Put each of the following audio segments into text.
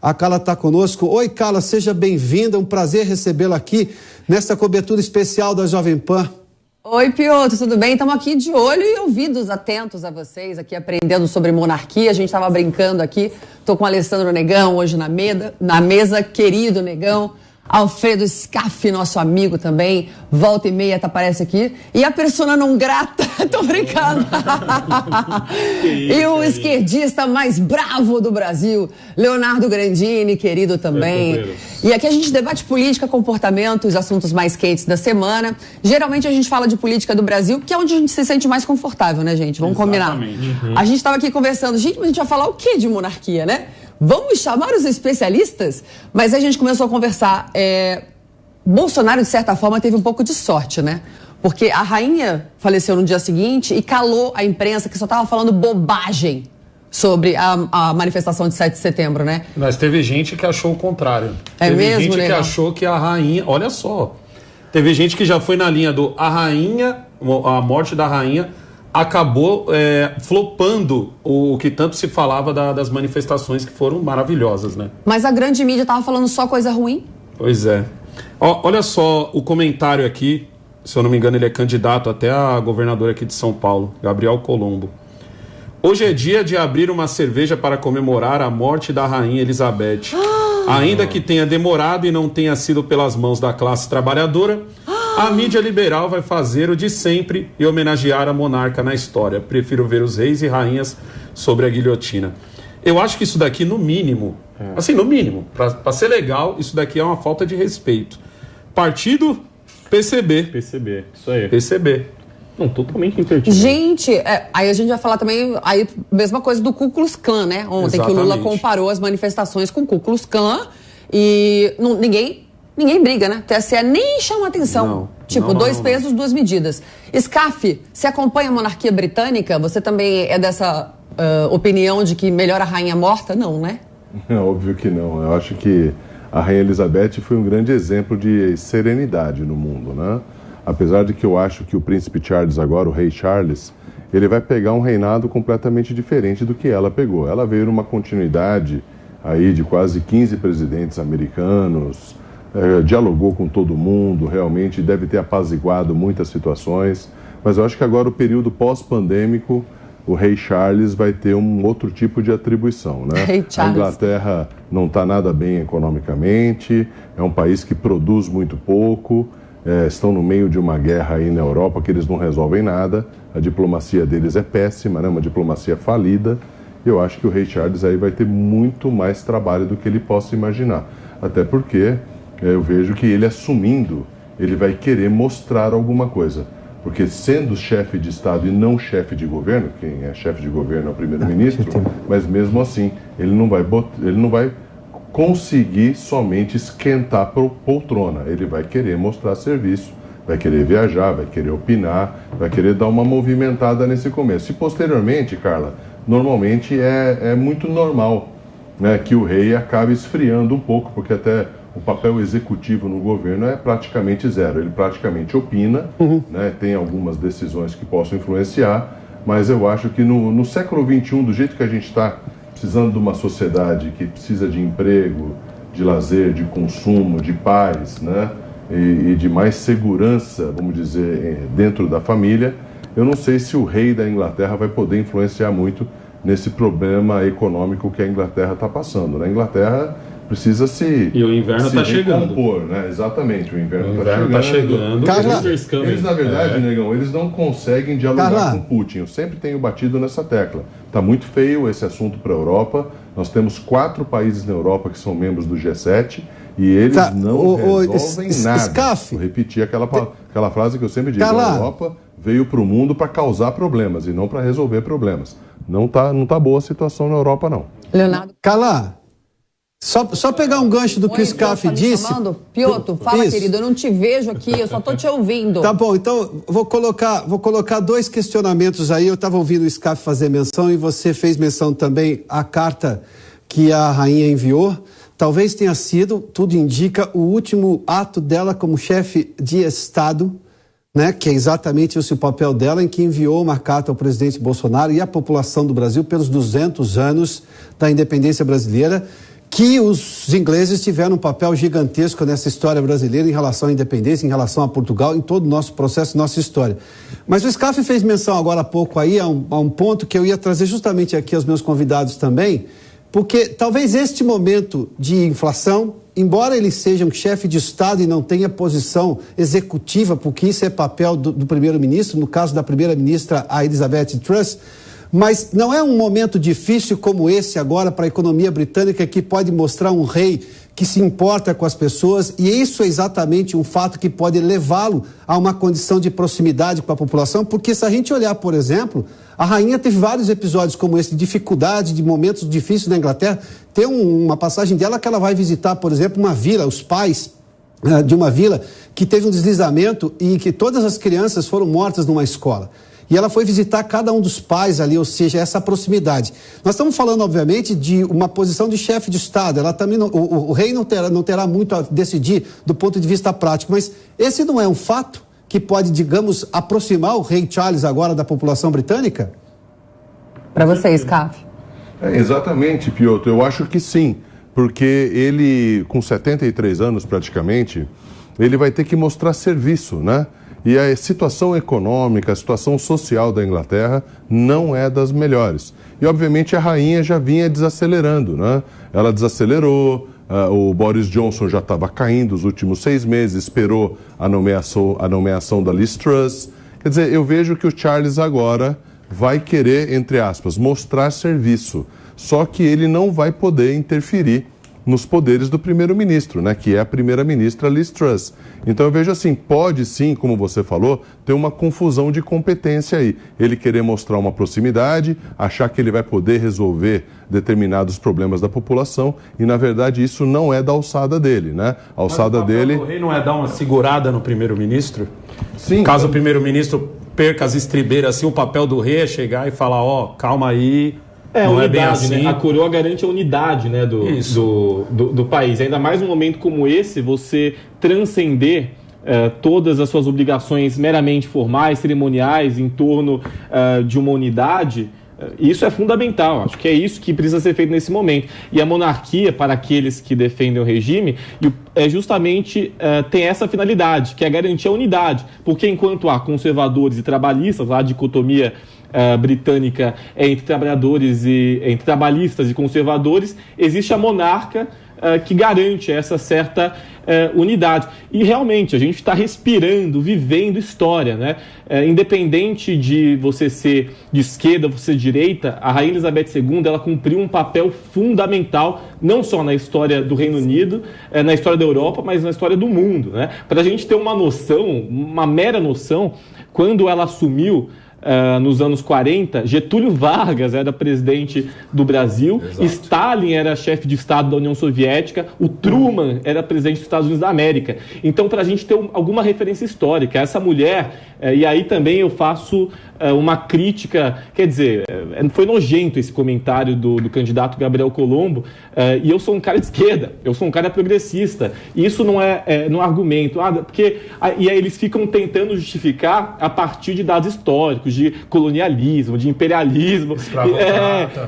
A Carla está conosco. Oi, Carla, seja bem-vinda. Um prazer recebê-la aqui nesta cobertura especial da Jovem Pan. Oi, Piotr, tudo bem? Estamos aqui de olho e ouvidos atentos a vocês, aqui aprendendo sobre monarquia. A gente estava brincando aqui. Estou com o Alessandro Negão hoje na mesa, querido Negão. Alfredo Scaff, nosso amigo também, volta e meia aparece aqui. E a persona não grata, tô brincando. E o esquerdista mais bravo do Brasil, Leonardo Grandini, querido também. E aqui a gente debate política, comportamento, os assuntos mais quentes da semana. Geralmente a gente fala de política do Brasil, que é onde a gente se sente mais confortável, né, gente? Vamos combinar. A gente estava aqui conversando, gente, mas a gente vai falar o quê de monarquia, né? Vamos chamar os especialistas? Mas aí a gente começou a conversar. Bolsonaro, de certa forma, teve um pouco de sorte, né? Porque a rainha faleceu no dia seguinte e calou a imprensa que só estava falando bobagem sobre a manifestação de 7 de setembro, né? Mas teve gente que achou o contrário. É teve mesmo, gente né? que achou que a rainha... Olha só. Teve gente que já foi na linha do a morte da rainha acabou flopando o que tanto se falava das manifestações que foram maravilhosas, né? Mas a grande mídia estava falando só coisa ruim? Pois é. Olha só o comentário aqui, se eu não me engano ele é candidato até a governador aqui de São Paulo, Gabriel Colombo. Hoje é dia de abrir uma cerveja para comemorar a morte da rainha Elizabeth. Ainda que tenha demorado e não tenha sido pelas mãos da classe trabalhadora, a mídia liberal vai fazer o de sempre e homenagear a monarca na história. Prefiro ver os reis e rainhas sobre a guilhotina. Eu acho que isso daqui, no mínimo, assim, no mínimo, para ser legal, isso daqui é uma falta de respeito. Partido PCB. PCB, isso aí. PCB. Não, totalmente impertinente. Gente, aí a gente vai falar também, aí mesma coisa do Ku Klux Klan, né? Ontem que o Lula comparou as manifestações com o Ku Klux Klan e ninguém briga, né? TSE nem chama atenção. Dois pesos, duas medidas. Scaff, você acompanha a monarquia britânica? Você também é dessa opinião de que melhor a rainha morta? Não, né? É óbvio que não. Eu acho que a rainha Elizabeth foi um grande exemplo de serenidade no mundo, né? Apesar de que eu acho que o príncipe Charles agora, o rei Charles, ele vai pegar um reinado completamente diferente do que ela pegou. Ela veio numa continuidade aí de quase 15 presidentes americanos, dialogou com todo mundo, realmente deve ter apaziguado muitas situações, mas eu acho que agora o período pós-pandêmico, o rei Charles vai ter um outro tipo de atribuição, né? A Inglaterra não está nada bem economicamente, é um país que produz muito pouco, estão no meio de uma guerra aí na Europa que eles não resolvem nada, a diplomacia deles é péssima, né? Uma diplomacia falida. Eu acho que o rei Charles aí vai ter muito mais trabalho do que ele possa imaginar, até porque eu vejo que ele assumindo, ele vai querer mostrar alguma coisa. Porque sendo chefe de Estado e não chefe de governo, quem é chefe de governo é o primeiro-ministro, mas mesmo assim, ele não vai conseguir somente esquentar poltrona. Ele vai querer mostrar serviço, vai querer viajar, vai querer opinar, vai querer dar uma movimentada nesse começo. E posteriormente, Carla, normalmente é muito normal, né, que o rei acabe esfriando um pouco, porque até o papel executivo no governo é praticamente zero. Ele praticamente opina, né, tem algumas decisões que possam influenciar, mas eu acho que no século XXI, do jeito que a gente está, precisando de uma sociedade que precisa de emprego, de lazer, de consumo, de paz, né, e de mais segurança, vamos dizer, dentro da família, eu não sei se o rei da Inglaterra vai poder influenciar muito nesse problema econômico que a Inglaterra está passando. A Inglaterra precisa se E o inverno está chegando. Né? Exatamente, o inverno está chegando. Carla, eles, na verdade, Negão, eles não conseguem dialogar com Putin. Eu sempre tenho batido nessa tecla. Está muito feio esse assunto para a Europa. Nós temos 4 países na Europa que são membros do G7 e eles não resolvem nada. Scaff, vou repetir aquela frase que eu sempre digo. A Europa veio para o mundo para causar problemas e não para resolver problemas. Não tá boa a situação na Europa, não. Leonardo. Carla, só pegar um gancho do que o Scaff disse. Piotr, fala, querido, eu não te vejo aqui, eu só tô te ouvindo. Tá bom, então vou colocar 2 questionamentos aí. Eu estava ouvindo o Scaff fazer menção e você fez menção também à carta que a rainha enviou. Talvez tenha sido, tudo indica, o último ato dela como chefe de Estado, né, que é exatamente esse o papel dela, em que enviou uma carta ao presidente Bolsonaro e à população do Brasil pelos 200 anos da independência brasileira, que os ingleses tiveram um papel gigantesco nessa história brasileira em relação à independência, em relação a Portugal, em todo o nosso processo, nossa história. Mas o Scaff fez menção agora há pouco aí a um ponto que eu ia trazer justamente aqui aos meus convidados também, porque talvez este momento de inflação, embora ele seja um chefe de Estado e não tenha posição executiva, porque isso é papel do primeiro-ministro, no caso da primeira-ministra, a Elizabeth Truss, mas não é um momento difícil como esse agora para a economia britânica, que pode mostrar um rei que se importa com as pessoas, e isso é exatamente um fato que pode levá-lo a uma condição de proximidade com a população, porque se a gente olhar, por exemplo, a rainha teve vários episódios como esse, de dificuldade, de momentos difíceis na Inglaterra. Tem uma passagem dela que ela vai visitar, por exemplo, uma vila, os pais de uma vila que teve um deslizamento e que todas as crianças foram mortas numa escola. E ela foi visitar cada um dos pais ali, ou seja, essa proximidade. Nós estamos falando, obviamente, de uma posição de chefe de Estado. Ela também o rei não terá muito a decidir do ponto de vista prático, mas esse não é um fato que pode, digamos, aproximar o rei Charles agora da população britânica? Para você, Scaff. Exatamente, Piotr. Eu acho que sim, porque ele, com 73 anos praticamente, ele vai ter que mostrar serviço, né? E a situação econômica, a situação social da Inglaterra não é das melhores. E, obviamente, a rainha já vinha desacelerando, né? Ela desacelerou, o Boris Johnson já estava caindo os últimos 6 meses, esperou a nomeação da Liz Truss. Quer dizer, eu vejo que o Charles agora vai querer, entre aspas, mostrar serviço. Só que ele não vai poder interferir nos poderes do primeiro-ministro, né, que é a primeira-ministra Liz Truss. Então eu vejo assim, pode sim, como você falou, ter uma confusão de competência aí. Ele querer mostrar uma proximidade, achar que ele vai poder resolver determinados problemas da população, e na verdade isso não é da alçada dele, né? A alçada dele... O rei não é dar uma segurada no primeiro-ministro? Sim. Caso o primeiro-ministro perca as estribeiras, assim, o papel do rei é chegar e falar, calma aí... Não unidade, é bem assim. né? A coroa garante a unidade, né, do país. Ainda mais num momento como esse, você transcender todas as suas obrigações meramente formais, cerimoniais, em torno de uma unidade, isso é fundamental. Acho que é isso que precisa ser feito nesse momento. E a monarquia, para aqueles que defendem o regime, é justamente tem essa finalidade, que é garantir a unidade. Porque enquanto há conservadores e trabalhistas, a dicotomia britânica entre entre trabalhistas e conservadores, existe a monarca que garante essa certa unidade. E realmente a gente está respirando, vivendo história, né? Independente de você ser de esquerda, você ser de direita, a Rainha Elizabeth II ela cumpriu um papel fundamental, não só na história do Reino Unido, na história da Europa, mas na história do mundo, né? Para a gente ter uma noção, uma mera noção, quando ela assumiu nos anos 40, Getúlio Vargas era presidente do Brasil, exato. Stalin era chefe de Estado da União Soviética, o Truman era presidente dos Estados Unidos da América. Então, para a gente ter alguma referência histórica, essa mulher, e aí também eu faço uma crítica, quer dizer, foi nojento esse comentário do candidato Gabriel Colombo, e eu sou um cara de esquerda, eu sou um cara progressista, e isso não é um argumento, porque e aí eles ficam tentando justificar a partir de dados históricos, de colonialismo, de imperialismo,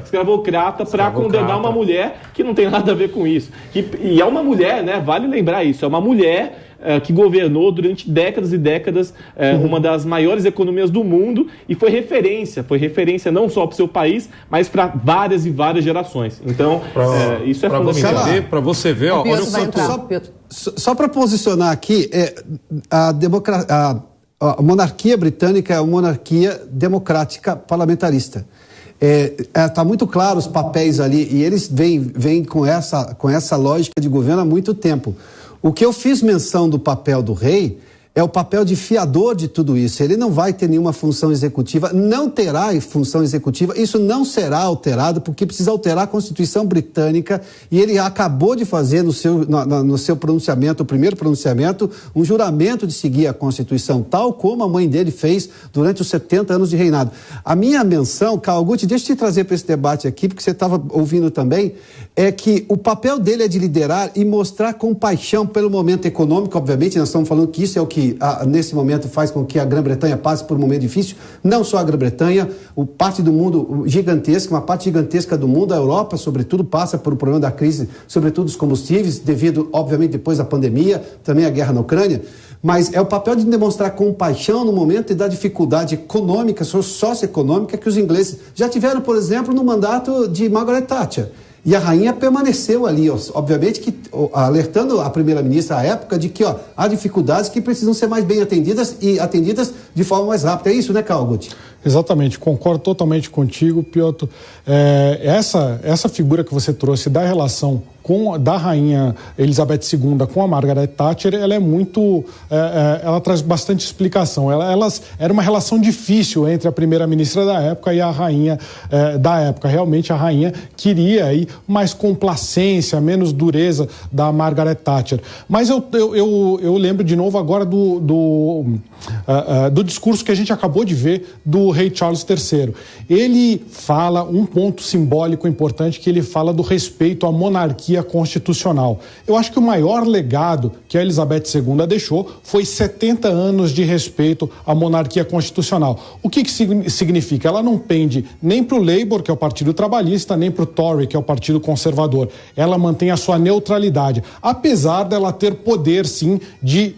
escravocrata, para condenar uma mulher que não tem nada a ver com isso. E é uma mulher, né? Vale lembrar isso, é uma mulher que governou durante décadas e décadas uma das maiores economias do mundo e foi referência não só para o seu país, mas para várias e várias gerações. Então, isso é fundamental. Para você ver, olha o quanto... Só para posicionar aqui, a monarquia britânica é uma monarquia democrática parlamentarista. Está muito claro os papéis ali e eles vêm com essa lógica de governo há muito tempo. O que eu fiz menção do papel do rei é o papel de fiador de tudo isso. Ele não vai ter nenhuma função executiva, não terá função executiva, isso não será alterado, porque precisa alterar a Constituição britânica, e ele acabou de fazer no seu pronunciamento, o primeiro pronunciamento, um juramento de seguir a Constituição, tal como a mãe dele fez durante os 70 anos de reinado. A minha menção, Karl Gutt, deixa eu te trazer para esse debate aqui, porque você estava ouvindo também, é que o papel dele é de liderar e mostrar compaixão pelo momento econômico, obviamente, nós estamos falando que isso é o que que, nesse momento, faz com que a Grã-Bretanha passe por um momento difícil. Não só a Grã-Bretanha, parte do mundo gigantesca, uma parte gigantesca do mundo, a Europa, sobretudo, passa por um problema da crise, sobretudo dos combustíveis, devido, obviamente, depois da pandemia, também a guerra na Ucrânia. Mas é o papel de demonstrar compaixão no momento e da dificuldade econômica, socioeconômica que os ingleses já tiveram, por exemplo, no mandato de Margaret Thatcher. E a rainha permaneceu ali, obviamente, que, alertando a primeira-ministra à época de que há dificuldades que precisam ser mais bem atendidas e atendidas de forma mais rápida. É isso, né, Karl Gutt? Exatamente, concordo totalmente contigo, Piotr. Essa figura que você trouxe da relação da rainha Elizabeth II com a Margaret Thatcher, ela é muito, ela traz bastante explicação. Era uma relação difícil entre a primeira-ministra da época e a rainha da época. Realmente a rainha queria aí mais complacência, menos dureza da Margaret Thatcher. Mas eu lembro de novo agora do discurso que a gente acabou de ver do rei Charles III. Ele fala um ponto simbólico importante, que ele fala do respeito à monarquia constitucional. Eu acho que o maior legado que a Elizabeth II deixou foi 70 anos de respeito à monarquia constitucional. O que significa? Ela não pende nem para o Labour, que é o Partido Trabalhista, nem para o Tory, que é o Partido Conservador. Ela mantém a sua neutralidade, apesar dela ter poder, sim, de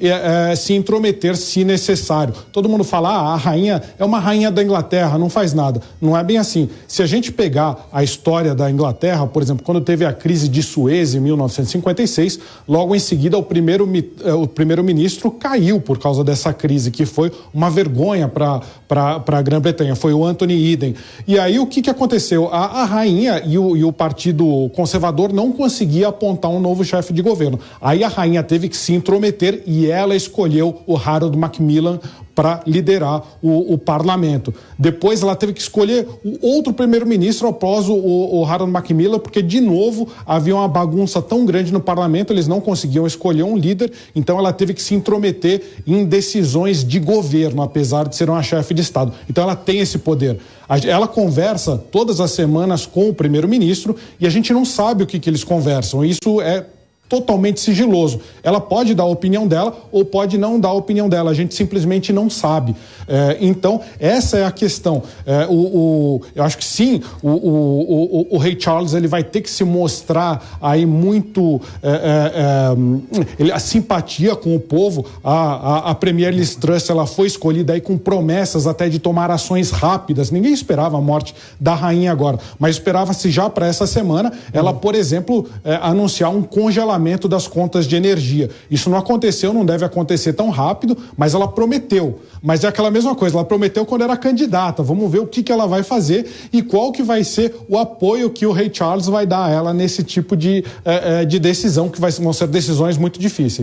se intrometer se necessário. Todo mundo fala, a rainha é uma rainha da Inglaterra, não faz nada. Não é bem assim. Se a gente pegar a história da Inglaterra, por exemplo, quando teve a crise de Suez em 1956, logo em seguida o primeiro-ministro caiu por causa dessa crise, que foi uma vergonha para a Grã-Bretanha, foi o Anthony Eden. E aí o que aconteceu? A rainha e o Partido Conservador não conseguiam apontar um novo chefe de governo. Aí a rainha teve que se intrometer e ela escolheu o Harold Macmillan para liderar o parlamento. Depois ela teve que escolher o outro primeiro-ministro após o Harold Macmillan, porque de novo havia uma bagunça tão grande no parlamento, eles não conseguiam escolher um líder, então ela teve que se intrometer em decisões de governo, apesar de ser uma chefe de Estado. Então ela tem esse poder. Ela conversa todas as semanas com o primeiro-ministro e a gente não sabe o que eles conversam. Isso é totalmente sigiloso. Ela pode dar a opinião dela ou pode não dar a opinião dela, a gente simplesmente não sabe. Então, essa é a questão. Eu acho que sim, o rei Charles ele vai ter que se mostrar aí muito a simpatia com o povo. A Premier Liz Truss, ela foi escolhida aí com promessas até de tomar ações rápidas. Ninguém esperava a morte da rainha agora, mas esperava-se já para essa semana ela, por exemplo, anunciar um congelamento das contas de energia. Isso não aconteceu, não deve acontecer tão rápido, mas ela prometeu. Mas é aquela mesma coisa, ela prometeu quando era candidata. Vamos ver o que ela vai fazer e qual que vai ser o apoio que o rei Charles vai dar a ela nesse tipo de decisão, que vão ser decisões muito difíceis.